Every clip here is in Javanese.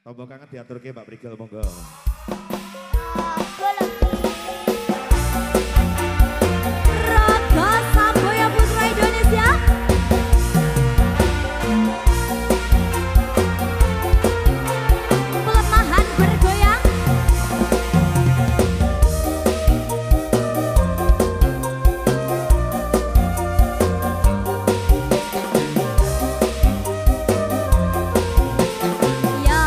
Tombol kangen diaturke Mbak Prigel monggo. Raga Samboya Putra Indonesia. Pelemahan bergoyang. Ya.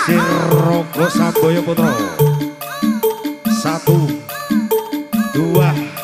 Rogo Samboyo Putra. 1, 2.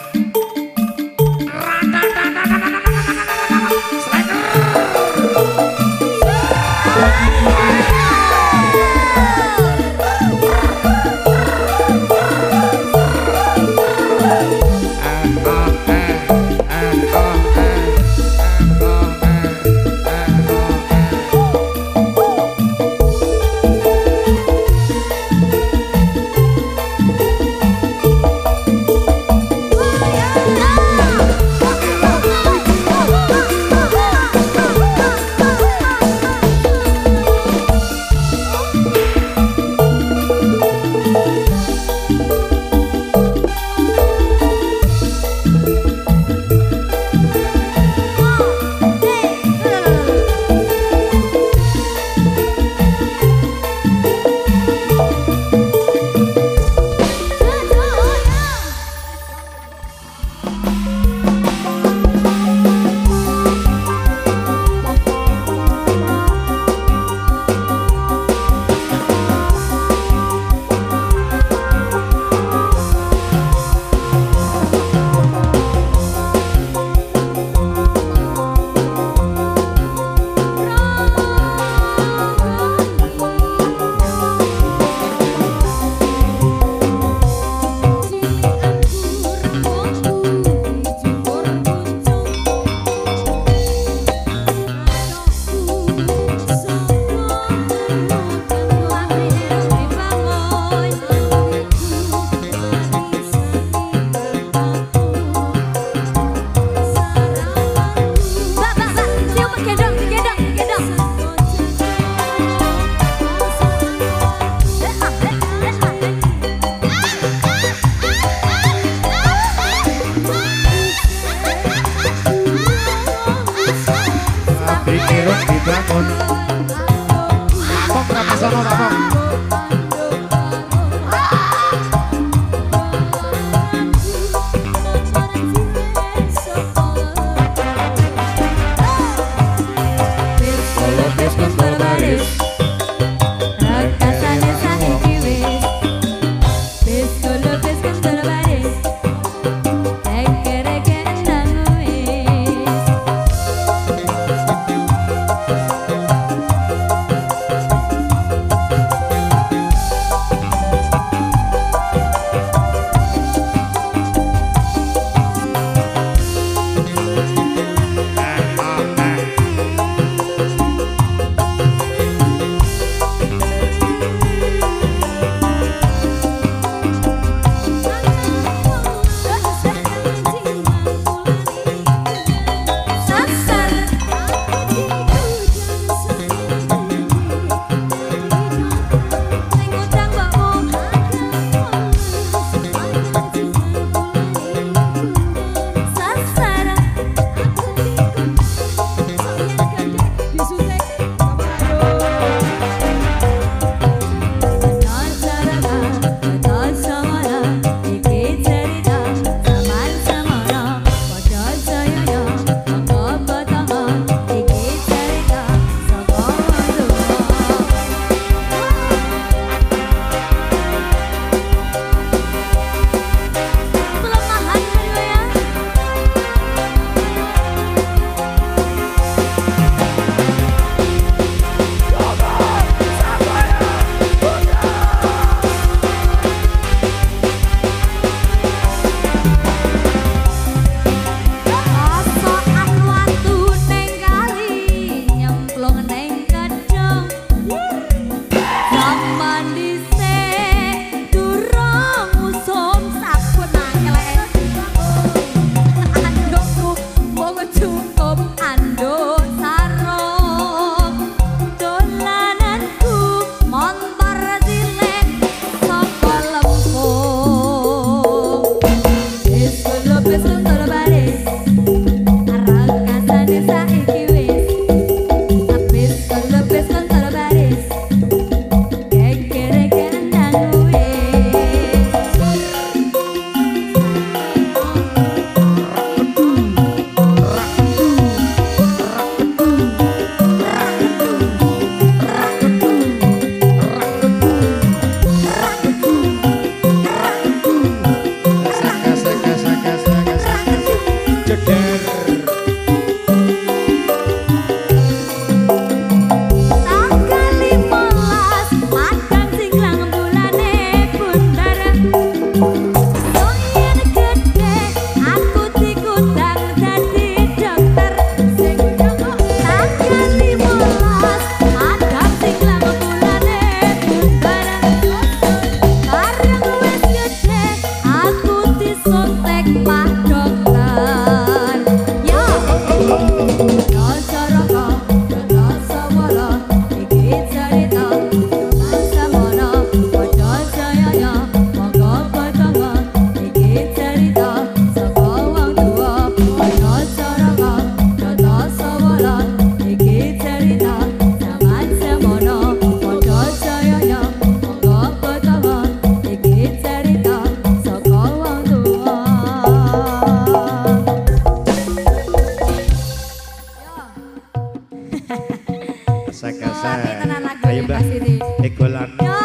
tenan lagu Ayo Mbak. Mbak Siti. Egolane. Yo.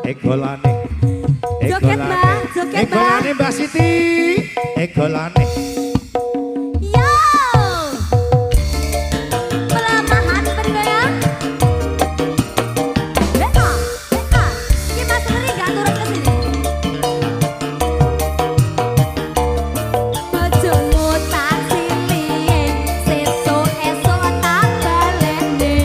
Egolane. Joget, Mbak. Joget, Mbak. Egolane Mbak Siti. Egolane. Yo. Pelamahan bergoyang. Beka. Beka. Ki Mas Leri gak turun ke sini. Bojomu tak silihe, sesuk-esuk tak balene.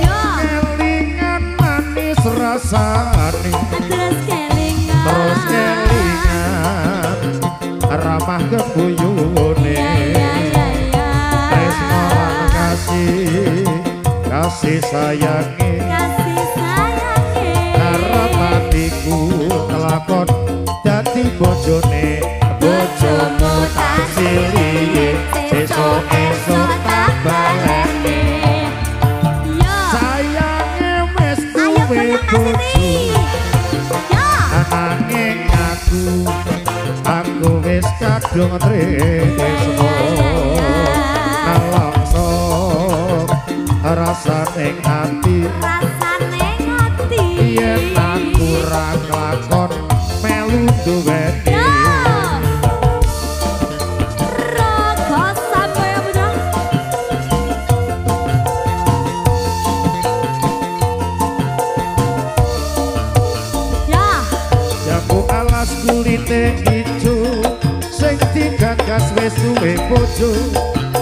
Yo. Kelingan manis rasane. Terus kelingan. Terus kelingan ramah kebuyune. Tresno lan kasih sayangi Kasih sayange. arep atiku kelakon dadi bojone. Bojomu tak silihe sesuk-esuk tak baleni. Yo. Sayange wis Ayo duwe goyang Mas bojo. Siti. Yo. Ananging aku wis kadung tresno nalaksa rasane ati Rasane ngati. yen aku ra kelakon melu duweni. Yo. Raga Samboya Putra. Ya. Jamu alas kulite ijo sing digagas wis duwe bojo.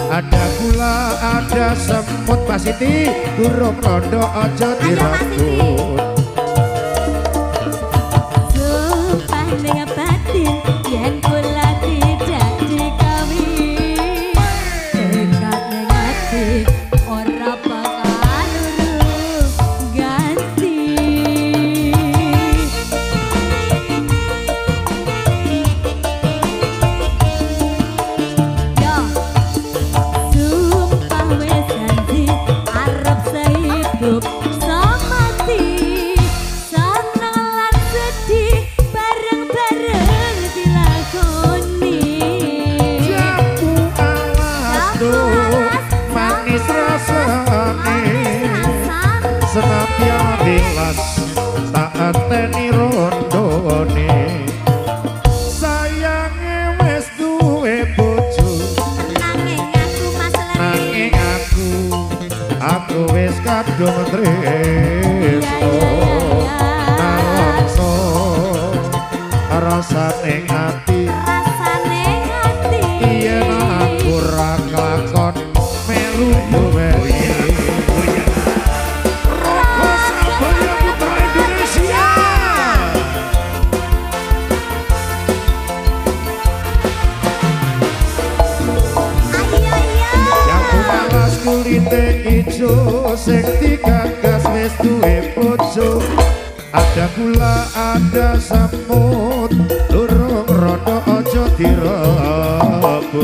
Ada gula, ada semut Pak Siti, durung rondo aja dirambut. Sumpah dengan batin yen kula tidak dikawin. Dekat ning ati ora bakal urung ganti. Yo. Sumpah wis janji arep sehidup semati. Seneng lan sedih bareng-bareng dilakoni. Jamu alas do manis rasane, senapyan tilas tak anteni rondone. Sayange wis duwe bojo. Nanging aku Mas Leri. Nanging aku wis kadung tresno nalaksa rasane ati Rasane ngati. yen aku ra kelakon melu duweni. Raga Samboya Putra Indonesia. Ayo. Jamu alas kulite ijo sing digagas wis duwe bojo. Ada gula, ada semut, durung rondo aja direbut.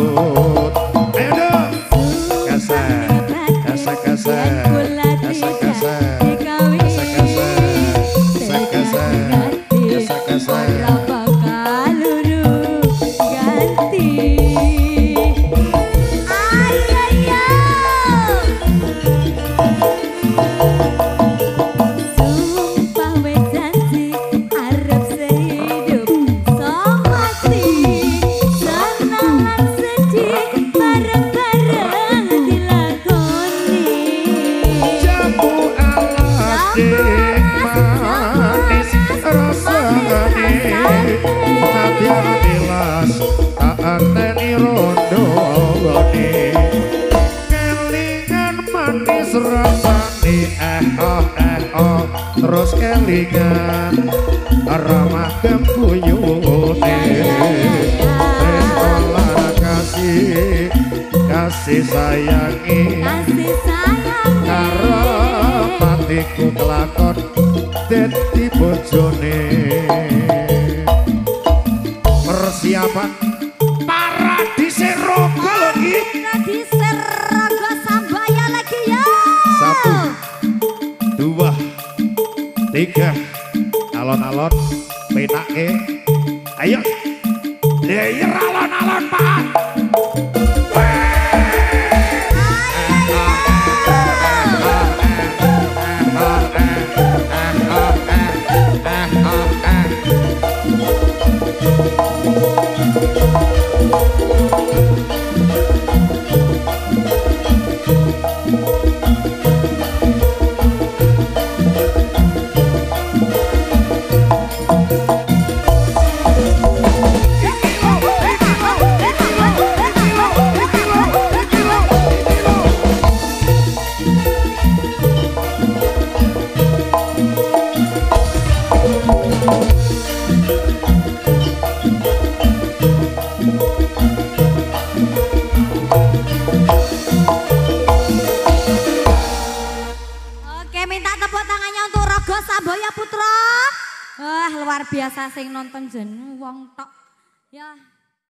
Ayo dong. Kasar, kasar, kasar, kasar, kasar, kasar, kasar, kasar, kasar. Ora bakal urung ganti. Ayo. Sumpah wis janji arep sehidup semati. Seneng lan sedih bareng-bareng dilakoni. Jamu alas dek manis rasane, sabian tilas tak anteni rondone. Kelingan manis rasane terus kelingan ramah kembuyune. Tresno lan kasih sayangi Kasih sayang. karo patiku kelakon dadi bojone. Persiapan Paradise Rogo lagi. Tradisi Raga Samboya lagi ya. 1, 2, 3 alon-alon penake. Ayo layer alon-alon Pak. luar biasa sing nonton jen wong tok. Ya